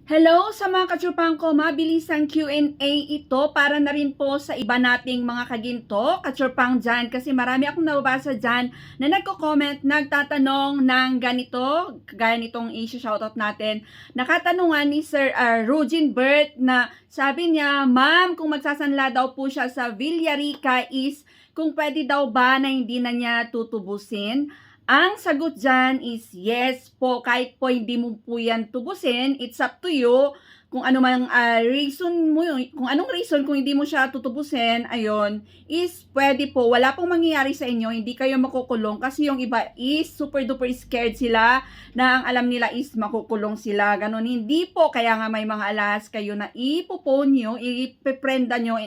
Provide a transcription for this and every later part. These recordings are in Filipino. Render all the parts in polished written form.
Hello sa mga katsupang ko, mabilisang Q&A ito para na rin po sa iba nating mga kaginto, katsupang dyan, kasi marami akong nababasa dyan na nagko-comment, nagtatanong ng ganito, gaya nitong issue shoutout natin. Nakatanungan ni Sir Rugin Bert na sabi niya, ma'am, kung magsasanla daw po siya sa Villarica is kung pwede daw ba na hindi na niya tutubusin. Ang sagot dyan is yes po, kahit po hindi mo po yan tubusin, it's up to you kung ano mang reason mo, kung anong reason kung hindi mo siya tutubusin, ayun, is pwede po, wala pong mangyayari sa inyo, hindi kayo makukulong kasi yung iba is super duper scared sila na ang alam nila is makukulong sila, ganun, hindi po, kaya nga may mga alas kayo na ipupon nyo, ipiprenda nyo,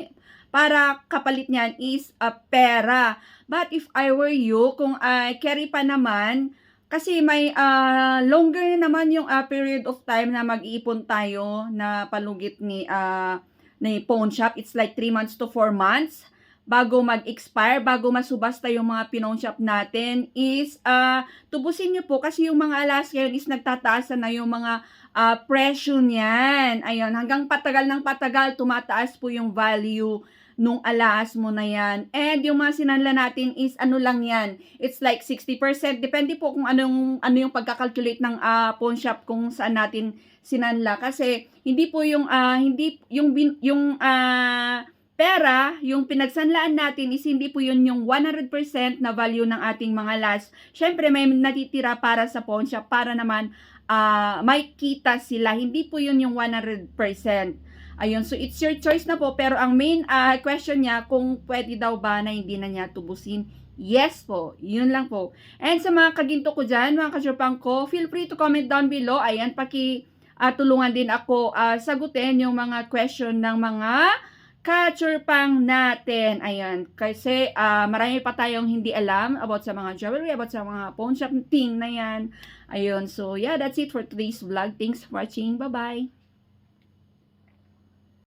para kapalit niyan is pera. But if I were you, kung carry pa naman, kasi may longer naman yung period of time na mag-iipon tayo na palugit ni pawn shop. It's like 3 months to 4 months bago mag-expire, bago masubasta yung mga pawn shop natin is tubusin nyo po kasi yung mga alas ngayon is nagtataas na yung mga presyo niyan. Ayun, hanggang patagal ng patagal, tumataas po yung value nung alas mo na yan. And yung mga sinanla natin is ano lang yan. It's like 60%. Depende po kung ano yung pagkakalculate ng pawn shop kung saan natin sinanla. Kasi hindi po yung pera, yung pinagsanlaan natin is hindi po yun yung 100% na value ng ating mga alas. Syempre may natitira para sa pawn shop para naman may kita sila. Hindi po yun yung 100%. Ayun, so it's your choice na po. Pero ang main question niya, kung pwede daw ba na hindi na niya tubusin. Yes po, yun lang po. And sa mga kaginto ko dyan, mga kasyopang ko, feel free to comment down below. Ayan, tulungan din ako sagutin yung mga question ng mga kasyopang natin. Ayan, kasi marami pa tayong hindi alam about sa mga jewelry, about sa mga pawn shop thing na yan. Ayun, so yeah, that's it for today's vlog. Thanks for watching. Bye-bye!